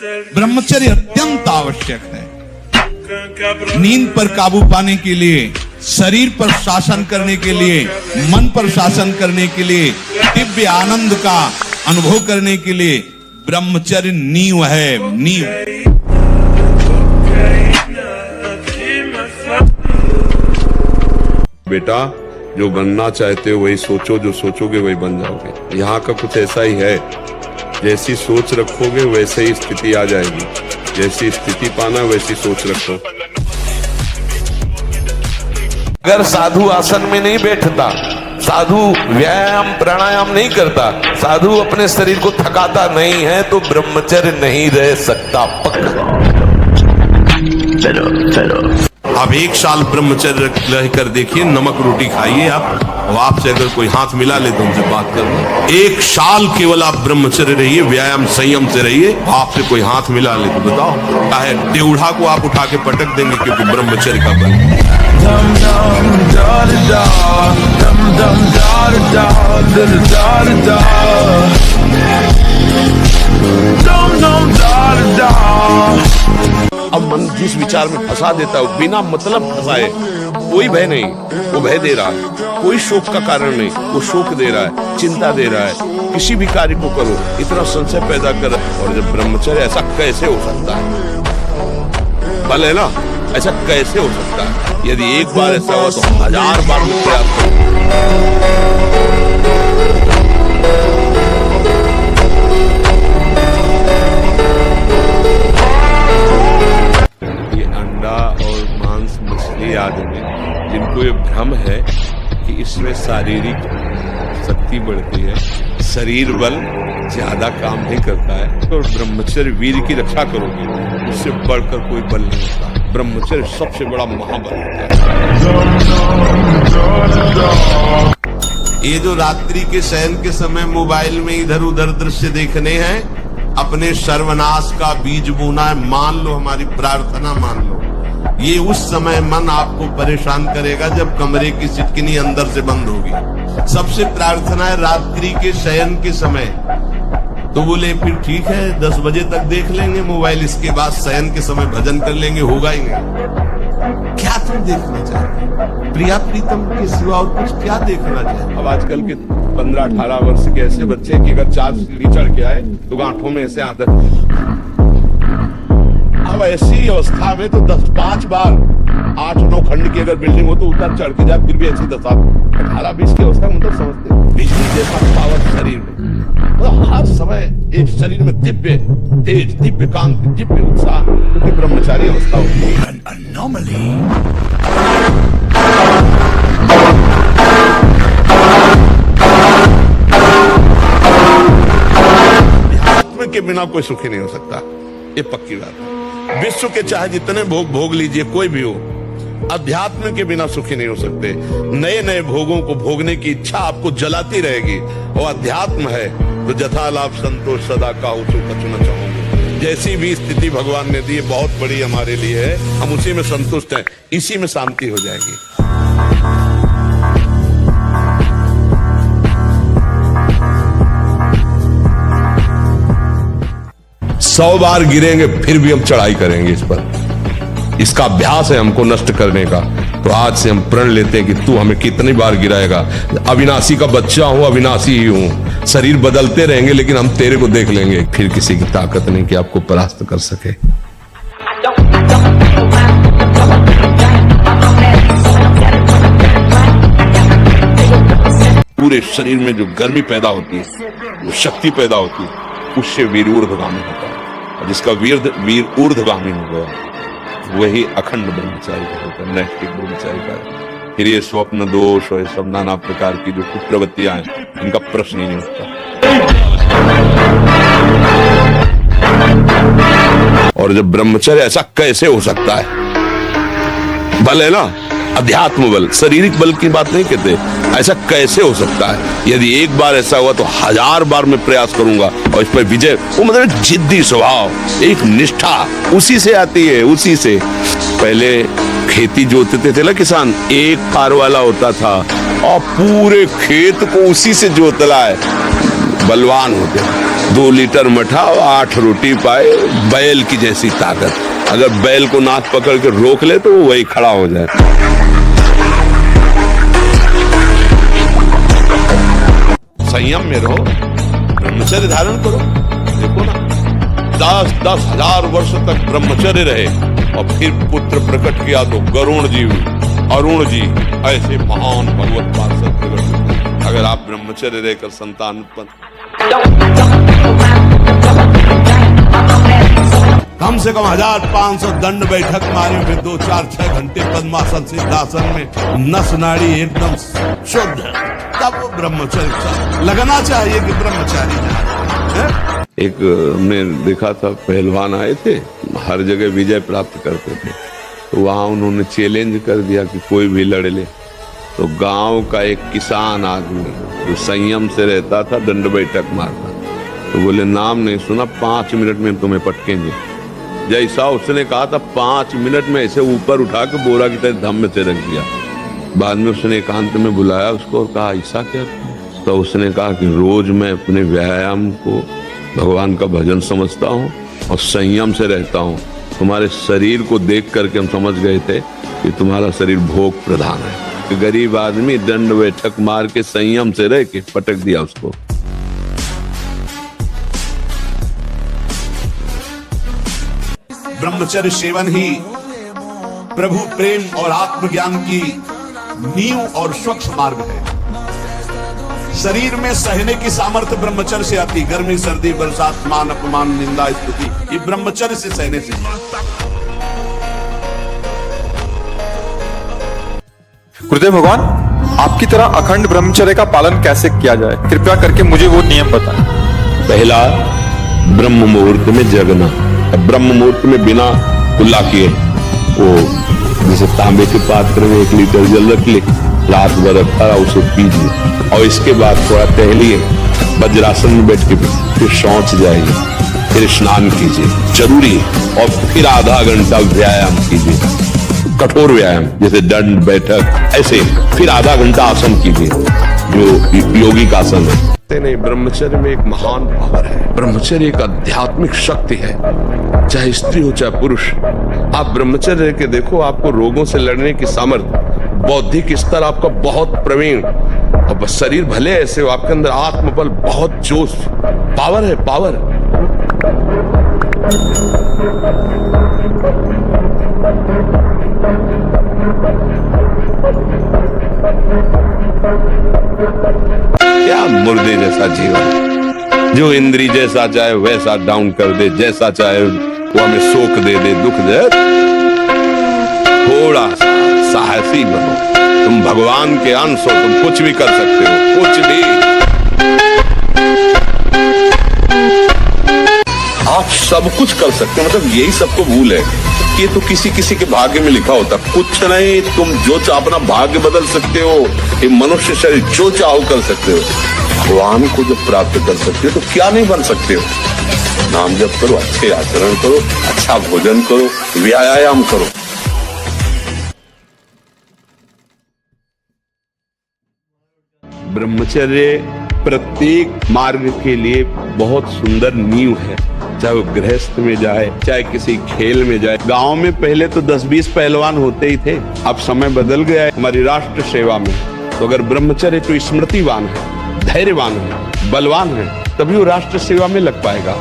ब्रह्मचर्य अत्यंत आवश्यक है। नींद पर काबू पाने के लिए, शरीर पर शासन करने के लिए, मन पर शासन करने के लिए, दिव्य आनंद का अनुभव करने के लिए ब्रह्मचर्य नींव है, नींव। बेटा, जो बनना चाहते हो वही सोचो, जो सोचोगे वही बन जाओगे। यहाँ का कुछ ऐसा ही है, जैसी सोच रखोगे वैसे ही स्थिति आ जाएगी। जैसी स्थिति पाना वैसी सोच रखो। अगर साधु आसन में नहीं बैठता, साधु व्यायाम प्राणायाम नहीं करता, साधु अपने शरीर को थकाता नहीं है, तो ब्रह्मचर्य नहीं रह सकता। पक्का। आप 1 साल ब्रह्मचर्य रह कर देखिए, नमक रोटी खाइए आप, और आपसे अगर कोई हाथ मिला ले तो उनसे बात करना। 1 साल केवल आप ब्रह्मचर्य रहिए, व्यायाम संयम से रहिए, आपसे कोई हाथ मिला ले तो बताओ, चाहे टेढ़ा को आप उठा के पटक देंगे, क्योंकि ब्रह्मचर्य का बल। अब मन जिस विचार में फंसा देता है, बिना मतलब फंसाए, कोई भय नहीं, वो भय दे रहा है। कोई शोक का कारण नहीं, वो शोक दे रहा है, चिंता दे रहा है। किसी भी कार्य को करो, इतना संशय पैदा कर। और जब ब्रह्मचर्य, ऐसा कैसे हो सकता है? बल है ना, ऐसा कैसे हो सकता है? यदि एक बार ऐसा हुआ तो 1000 बार प्रयास करो। आदमी जिनको ये भ्रम है कि इसमें शारीरिक शक्ति बढ़ती है, शरीर बल ज्यादा काम नहीं करता है, तो ब्रह्मचर्य वीर की रक्षा करोगे, उससे बढ़कर कोई बल नहीं होता। ब्रह्मचर्य सबसे बड़ा महाबल होता है। ये जो रात्रि के शयन के समय मोबाइल में इधर उधर दृश्य देखने हैं, अपने सर्वनाश का बीज बोना है। मान लो, हमारी प्रार्थना मान लो, ये उस समय मन आपको परेशान करेगा जब कमरे की सिटकिनी अंदर से बंद होगी। सबसे प्रार्थना है रात्रि के शयन के समय। तो बोले फिर ठीक है, 10 बजे तक देख लेंगे मोबाइल, इसके बाद शयन के समय भजन कर लेंगे, होगा ही नहीं। क्या तुम देखना चाहते? प्रिया प्रीतम के सिवा और कुछ क्या देखना चाहते? अब आजकल के 15-18 वर्ष के ऐसे बच्चे की अगर 4 सीढ़ी चढ़ के आए तो गांठों में ऐसे आदत। अब ऐसी अवस्था में तो 5 बार 8-9 खंड की अगर बिल्डिंग हो तो उतर चढ़ के जाए, फिर भी ऐसी दशा। 18-20 की अवस्था मतलब समझते हैं, बिजली जैसा पावर शरीर में, तो हर समय एक शरीर में दिव्य तेज, दिव्य कांति, दिव्य उत्साह, क्योंकि ब्रह्मचारी अवस्था होती है। अध्यात्म के बिना कोई सुखी नहीं हो सकता, ये पक्की बात है। विश्व के चाहे जितने भोग भोग लीजिए, कोई भी हो, अध्यात्म के बिना सुखी नहीं हो सकते। नए नए भोगों को भोगने की इच्छा आपको जलाती रहेगी, और अध्यात्म है तो जथा लाभ संतोष सदा का उसको कचना चाहोगे। जैसी भी स्थिति भगवान ने दी बहुत बड़ी हमारे लिए है, हम उसी में संतुष्ट हैं, इसी में शांति हो जाएगी। 100 बार गिरेंगे फिर भी हम चढ़ाई करेंगे इस पर। इसका अभ्यास है हमको नष्ट करने का। तो आज से हम प्रण लेते हैं कि तू हमें कितनी बार गिराएगा। अविनाशी का बच्चा हूं, अविनाशी ही हूं। शरीर बदलते रहेंगे लेकिन हम तेरे को देख लेंगे। फिर किसी की ताकत नहीं कि आपको परास्त कर सके। पूरे शरीर में जो गर्मी पैदा होती है, जो शक्ति पैदा होती है, उससे वीर ऊर्ध्वगामी होता है। और जिसका वीर ऊर्ध्वगामी हो गया वही अखंड ब्रह्मचारी का होता है, नैष्ठिक ब्रह्मचारी का। फिर ये स्वप्न दोष और सब नाना प्रकार की जो कुप्रवृत्तियां हैं, इनका प्रश्न ही नहीं उठता। और जब ब्रह्मचर्य, ऐसा कैसे हो सकता है? बल है ना, अध्यात्म बल, शारीरिक बल की बात नहीं कहते। ऐसा कैसे हो सकता है? यदि एक बार ऐसा हुआ तो 1000 बार मैं प्रयास करूंगा और इस पर विजय। वो मतलब जिद्दी स्वभाव, एक निष्ठा उसी से आती है, उसी से। पहले खेती जोतते थे ना किसान, एक फार वाला होता था और पूरे खेत को उसी से जोतला है, बलवान होते। 2 लीटर मठा और 8 रोटी पाए, बैल की जैसी ताकत। अगर बैल को नाथ पकड़ के रोक ले तो वो वही खड़ा हो जाए। संयम में रहो, ब्रह्मचर्य धारण करो। देखो ना, 10-10 हजार वर्ष तक ब्रह्मचर्य रहे और फिर पुत्र प्रकट किया तो गरुण जी, अरुण जी, ऐसे महान भगवत पार्षद प्रकट हुए। अगर आप ब्रह्मचर्य रहकर संतान उत्पन्न, कम से कम 1500 दंड बैठक मारे फिर 2-4-6 घंटे पद्मासन सिद्धासन में नस नाड़ी एकदम शुद्ध, तब वो ब्रह्मचर्य लगना चाहिए कि ब्रह्मचारी है। एक हमने देखा था, पहलवान आए थे, हर जगह विजय प्राप्त करते थे, तो वहां उन्होंने चैलेंज कर दिया कि कोई भी लड़ ले। तो गांव का एक किसान आदमी जो संयम से रहता था, दंड बैठक मारता, तो बोले नाम नहीं सुना, 5 मिनट में तुम्हें पटकेंगे। जैसा उसने कहा था, 5 मिनट में ऐसे ऊपर उठा के बोरा की तरह धम्म से रख दिया। बाद में उसने एकांत में बुलाया उसको और कहा ऐसा क्या? तो उसने कहा कि रोज मैं अपने व्यायाम को भगवान का भजन समझता हूँ और संयम से रहता हूँ। तुम्हारे शरीर को देख करके हम समझ गए थे कि तुम्हारा शरीर भोग प्रधान है। कि गरीब आदमी दंड बैठक मार के संयम से रह के पटक दिया उसको। ब्रह्मचर्य सेवन ही प्रभु प्रेम और आत्मज्ञान की नींव और स्वच्छ मार्ग है। शरीर में सहने की सामर्थ्य ब्रह्मचर्य से आती। गर्मी, सर्दी, बरसात, मान अपमान, निंदा, स्तुति, ये ब्रह्मचर्य से सहने से। गुरुदेव भगवान, आपकी तरह अखंड ब्रह्मचर्य का पालन कैसे किया जाए? कृपया करके मुझे वो नियम बताएं। पहला, ब्रह्म मुहूर्त में जगना। ब्रह्म मुहूर्त में बिना कुल्ला किए वो जैसे तांबे के पात्र में 1 लीटर जल रख ले, रात भर रखा रहा, उसे पीजिए और इसके बाद थोड़ा टहलिए, वज्रासन में बैठ के फिर शौच जाइए, फिर स्नान कीजिए, जरूरी। और फिर आधा घंटा व्यायाम कीजिए, कठोर व्यायाम जैसे दंड बैठक, ऐसे फिर आधा घंटा आसन कीजिए जो योगी का आसन है। नहीं, ब्रह्मचर्य में एक महान पावर है। ब्रह्मचर्य एक आध्यात्मिक शक्ति है, चाहे स्त्री हो चाहे पुरुष। आप ब्रह्मचर्य के देखो, आपको रोगों से लड़ने की सामर्थ्य, बौद्धिक स्तर आपका बहुत प्रवीण, और शरीर भले ऐसे हो, आपके अंदर आत्मबल, बहुत जोश, पावर है, पावर। क्या मुर्दे जैसा जीवन, जो इंद्री जैसा चाहे वैसा डाउन कर दे, जैसा चाहे वो हमें शोक दे दे, दुख दे। थोड़ा सा साहसी बनो, तुम भगवान के अंश हो, तुम कुछ भी कर सकते हो, कुछ भी। आप सब कुछ कर सकते हो, मतलब यही सबको भूल है कि ये तो किसी किसी के भाग्य में लिखा होता। कुछ नहीं, तुम जो चाहो अपना भाग्य बदल सकते हो। ये मनुष्य शरीर जो चाहो कर सकते हो। भगवान को जब प्राप्त कर सकते हो तो क्या नहीं बन सकते हो। नाम जप करो, अच्छे आचरण करो, अच्छा भोजन करो, व्यायाम करो। ब्रह्मचर्य प्रत्येक मार्ग के लिए बहुत सुंदर नींव है, चाहे वो गृहस्थ में जाए, चाहे किसी खेल में जाए। गांव में पहले तो 10-20 पहलवान होते ही थे, अब समय बदल गया है हमारी राष्ट्र सेवा में। तो अगर ब्रह्मचर्य तो स्मृतिवान है, धैर्यवान है, बलवान है, तभी वो राष्ट्र सेवा में लग पाएगा।